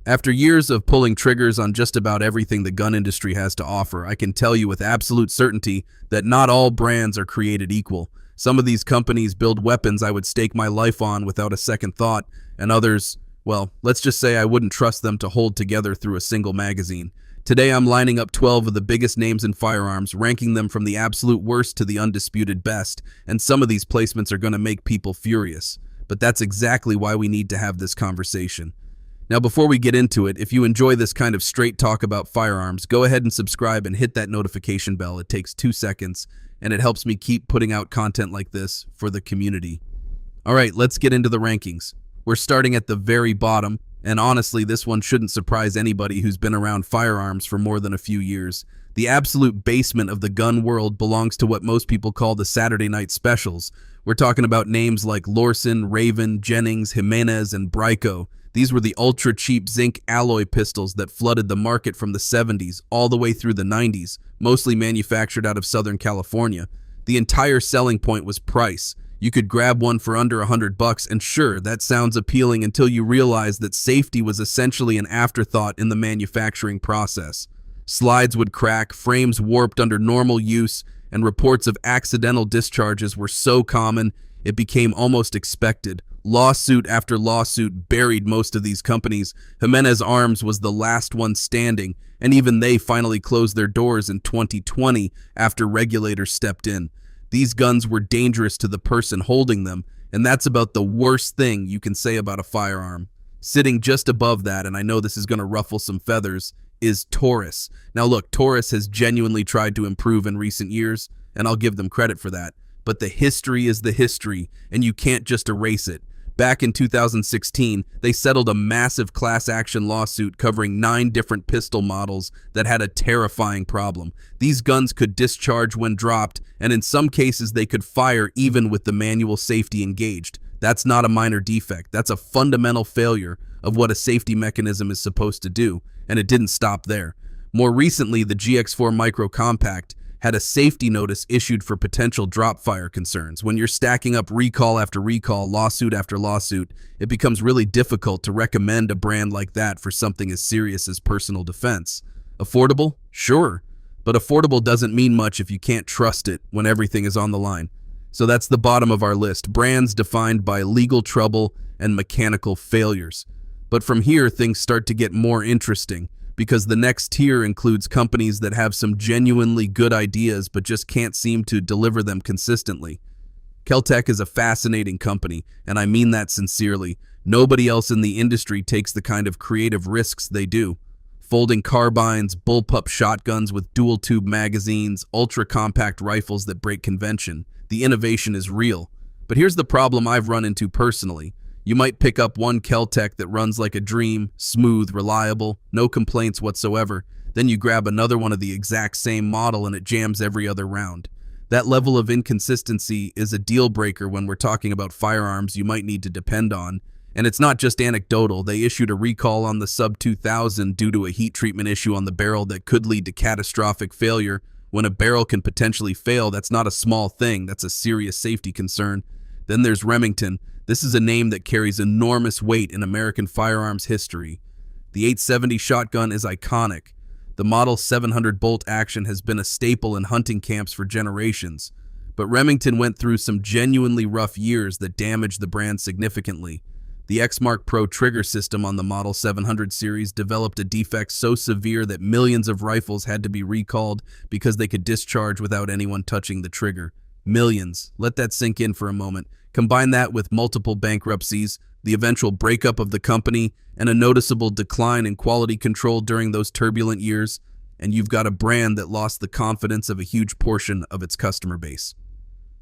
After years of pulling triggers on just about everything the gun industry has to offer, I can tell you with absolute certainty that not all brands are created equal. Some of these companies build weapons I would stake my life on without a second thought, and others, well, let's just say I wouldn't trust them to hold together through a single magazine. Today I'm lining up 12 of the biggest names in firearms, ranking them from the absolute worst to the undisputed best, and some of these placements are going to make people furious. But that's exactly why we need to have this conversation. Now, before we get into it, if you enjoy this kind of straight talk about firearms, go ahead and subscribe and hit that notification bell. It takes 2 seconds, and it helps me keep putting out content like this for the community. All right, let's get into the rankings. We're starting at the very bottom, and honestly, this one shouldn't surprise anybody who's been around firearms for more than a few years. The absolute basement of the gun world belongs to what most people call the Saturday night specials. We're talking about names like Lorson, Raven, Jennings, Jimenez, and Brico. These were the ultra-cheap zinc alloy pistols that flooded the market from the 70s all the way through the 90s, mostly manufactured out of Southern California. The entire selling point was price. You could grab one for under $100, and sure, that sounds appealing until you realize that safety was essentially an afterthought in the manufacturing process. Slides would crack, frames warped under normal use, and reports of accidental discharges were so common, it became almost expected. Lawsuit after lawsuit buried most of these companies. Remington Arms was the last one standing, and even they finally closed their doors in 2020 after regulators stepped in. These guns were dangerous to the person holding them, and that's about the worst thing you can say about a firearm. Sitting just above that, and I know this is going to ruffle some feathers, is Taurus. Now look, Taurus has genuinely tried to improve in recent years, and I'll give them credit for that. But the history is the history, and you can't just erase it. Back in 2016, they settled a massive class action lawsuit covering 9 different pistol models that had a terrifying problem. These guns could discharge when dropped, and in some cases they could fire even with the manual safety engaged. That's not a minor defect. That's a fundamental failure of what a safety mechanism is supposed to do, and it didn't stop there. More recently, the GX4 Micro Compact had a safety notice issued for potential drop fire concerns. When you're stacking up recall after recall, lawsuit after lawsuit, it becomes really difficult to recommend a brand like that for something as serious as personal defense. Affordable? Sure. But affordable doesn't mean much if you can't trust it when everything is on the line. So that's the bottom of our list. Brands defined by legal trouble and mechanical failures. But from here, things start to get more interesting, because the next tier includes companies that have some genuinely good ideas but just can't seem to deliver them consistently. Kel-Tec is a fascinating company, and I mean that sincerely. Nobody else in the industry takes the kind of creative risks they do. Folding carbines, bullpup shotguns with dual-tube magazines, ultra-compact rifles that break convention. The innovation is real. But here's the problem I've run into personally. You might pick up one Kel-Tec that runs like a dream, smooth, reliable, no complaints whatsoever. Then you grab another one of the exact same model and it jams every other round. That level of inconsistency is a deal breaker when we're talking about firearms you might need to depend on. And it's not just anecdotal. They issued a recall on the Sub 2000 due to a heat treatment issue on the barrel that could lead to catastrophic failure. When a barrel can potentially fail, that's not a small thing. That's a serious safety concern. Then there's Remington. This is a name that carries enormous weight in American firearms history. The 870 shotgun is iconic. The Model 700 bolt action has been a staple in hunting camps for generations. But Remington went through some genuinely rough years that damaged the brand significantly. The X-Mark Pro trigger system on the Model 700 series developed a defect so severe that millions of rifles had to be recalled because they could discharge without anyone touching the trigger. Millions. Let that sink in for a moment. Combine that with multiple bankruptcies, the eventual breakup of the company, and a noticeable decline in quality control during those turbulent years, and you've got a brand that lost the confidence of a huge portion of its customer base.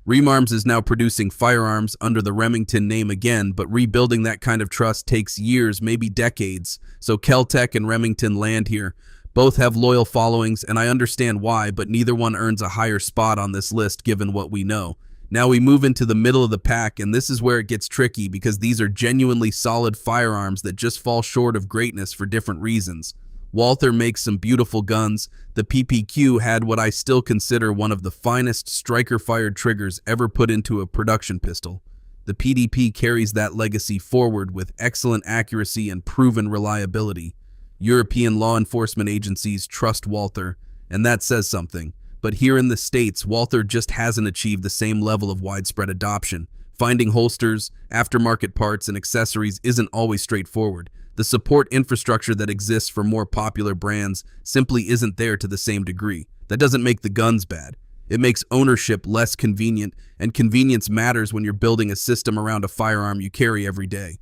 Arms is now producing firearms under the Remington name again, but rebuilding that kind of trust takes years, maybe decades. So Kel-Tec and Remington land here. Both have loyal followings, and I understand why, but neither one earns a higher spot on this list given what we know. Now we move into the middle of the pack, and this is where it gets tricky because these are genuinely solid firearms that just fall short of greatness for different reasons. Walther makes some beautiful guns. The PPQ had what I still consider one of the finest striker-fired triggers ever put into a production pistol. The PDP carries that legacy forward with excellent accuracy and proven reliability. European law enforcement agencies trust Walther, and that says something. But here in the States, Walther just hasn't achieved the same level of widespread adoption. Finding holsters, aftermarket parts, and accessories isn't always straightforward. The support infrastructure that exists for more popular brands simply isn't there to the same degree. That doesn't make the guns bad. It makes ownership less convenient, and convenience matters when you're building a system around a firearm you carry every day.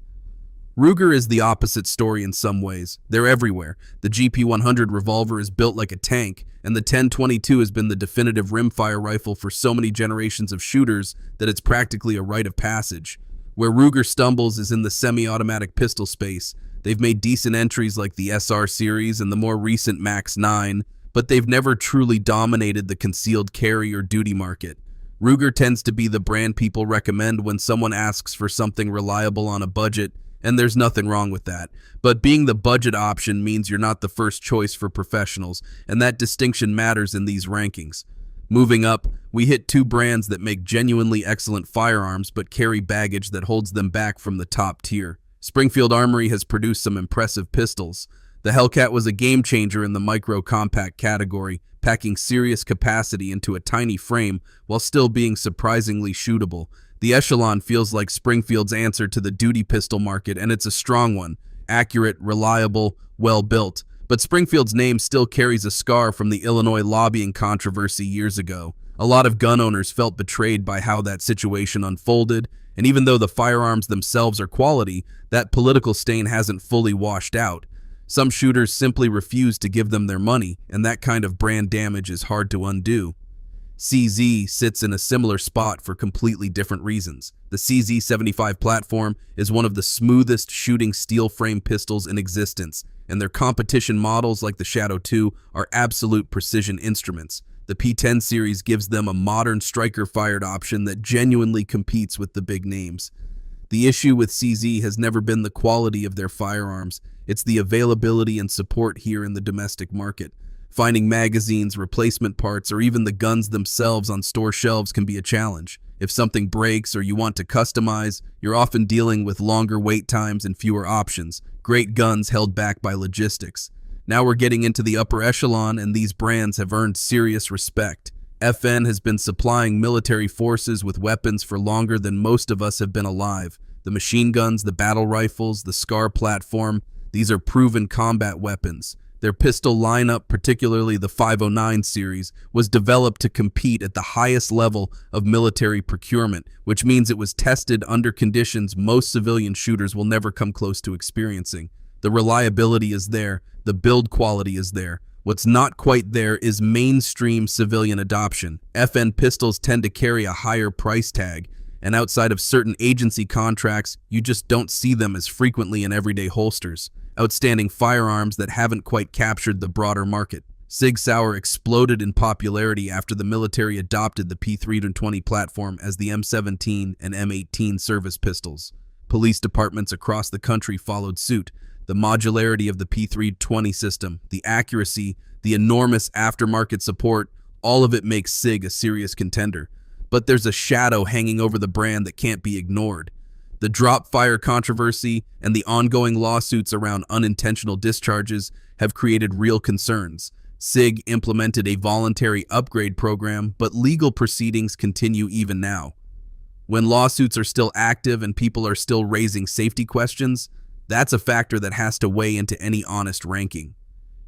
Ruger is the opposite story in some ways. They're everywhere. The GP100 revolver is built like a tank, and the 1022 has been the definitive rimfire rifle for so many generations of shooters that it's practically a rite of passage. Where Ruger stumbles is in the semi-automatic pistol space. They've made decent entries like the SR series and the more recent Max 9, but they've never truly dominated the concealed carry or duty market. Ruger tends to be the brand people recommend when someone asks for something reliable on a budget, and there's nothing wrong with that. But being the budget option means you're not the first choice for professionals, and that distinction matters in these rankings. Moving up, we hit two brands that make genuinely excellent firearms but carry baggage that holds them back from the top tier. Springfield Armory has produced some impressive pistols. The Hellcat was a game changer in the micro-compact category, packing serious capacity into a tiny frame while still being surprisingly shootable. The Echelon feels like Springfield's answer to the duty pistol market, and it's a strong one. Accurate, reliable, well-built. But Springfield's name still carries a scar from the Illinois lobbying controversy years ago. A lot of gun owners felt betrayed by how that situation unfolded, and even though the firearms themselves are quality, that political stain hasn't fully washed out. Some shooters simply refuse to give them their money, and that kind of brand damage is hard to undo. CZ sits in a similar spot for completely different reasons. The CZ75 platform is one of the smoothest shooting steel frame pistols in existence, and their competition models like the Shadow 2 are absolute precision instruments. The P10 series gives them a modern striker-fired option that genuinely competes with the big names. The issue with CZ has never been the quality of their firearms, it's the availability and support here in the domestic market. Finding magazines, replacement parts, or even the guns themselves on store shelves can be a challenge. If something breaks or you want to customize, you're often dealing with longer wait times and fewer options. Great guns held back by logistics. Now we're getting into the upper echelon, and these brands have earned serious respect. FN has been supplying military forces with weapons for longer than most of us have been alive. The machine guns, the battle rifles, the SCAR platform, these are proven combat weapons. Their pistol lineup, particularly the 509 series, was developed to compete at the highest level of military procurement, which means it was tested under conditions most civilian shooters will never come close to experiencing. The reliability is there, the build quality is there. What's not quite there is mainstream civilian adoption. FN pistols tend to carry a higher price tag, and outside of certain agency contracts, you just don't see them as frequently in everyday holsters. Outstanding firearms that haven't quite captured the broader market. SIG Sauer exploded in popularity after the military adopted the P320 platform as the M17 and M18 service pistols. Police departments across the country followed suit. The modularity of the P320 system, the accuracy, the enormous aftermarket support, all of it makes SIG a serious contender. But there's a shadow hanging over the brand that can't be ignored. The drop fire controversy and the ongoing lawsuits around unintentional discharges have created real concerns. SIG implemented a voluntary upgrade program, but legal proceedings continue even now. When lawsuits are still active and people are still raising safety questions, that's a factor that has to weigh into any honest ranking.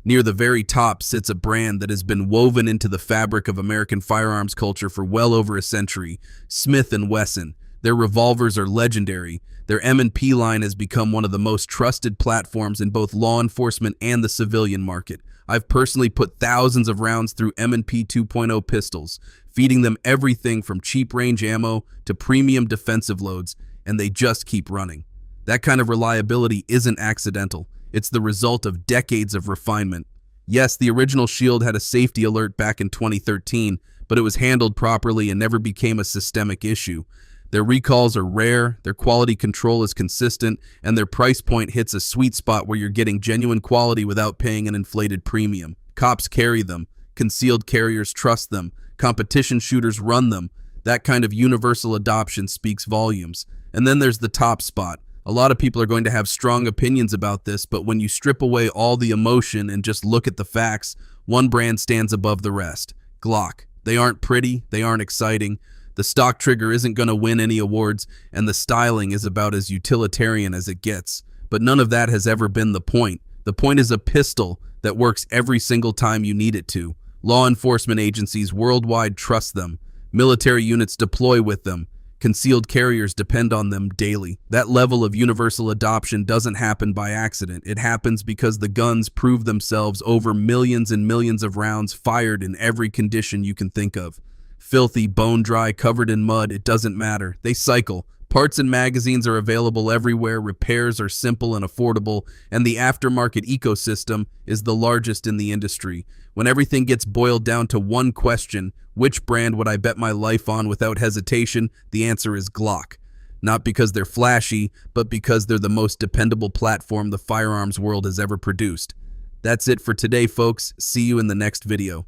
Near the very top sits a brand that has been woven into the fabric of American firearms culture for well over a century, Smith & Wesson. Their revolvers are legendary. Their M&P line has become one of the most trusted platforms in both law enforcement and the civilian market. I've personally put thousands of rounds through M&P 2.0 pistols, feeding them everything from cheap range ammo to premium defensive loads, and they just keep running. That kind of reliability isn't accidental. It's the result of decades of refinement. Yes, the original Shield had a safety alert back in 2013, but it was handled properly and never became a systemic issue. Their recalls are rare, their quality control is consistent, and their price point hits a sweet spot where you're getting genuine quality without paying an inflated premium. Cops carry them, concealed carriers trust them, competition shooters run them. That kind of universal adoption speaks volumes. And then there's the top spot. A lot of people are going to have strong opinions about this, but when you strip away all the emotion and just look at the facts, one brand stands above the rest. Glock. They aren't pretty, they aren't exciting. The stock trigger isn't going to win any awards, and the styling is about as utilitarian as it gets. But none of that has ever been the point. The point is a pistol that works every single time you need it to. Law enforcement agencies worldwide trust them. Military units deploy with them. Concealed carriers depend on them daily. That level of universal adoption doesn't happen by accident. It happens because the guns prove themselves over millions and millions of rounds fired in every condition you can think of. Filthy, bone dry, covered in mud, it doesn't matter. They cycle. Parts and magazines are available everywhere, repairs are simple and affordable, and the aftermarket ecosystem is the largest in the industry. When everything gets boiled down to one question, which brand would I bet my life on without hesitation? The answer is Glock. Not because they're flashy, but because they're the most dependable platform the firearms world has ever produced. That's it for today, folks. See you in the next video.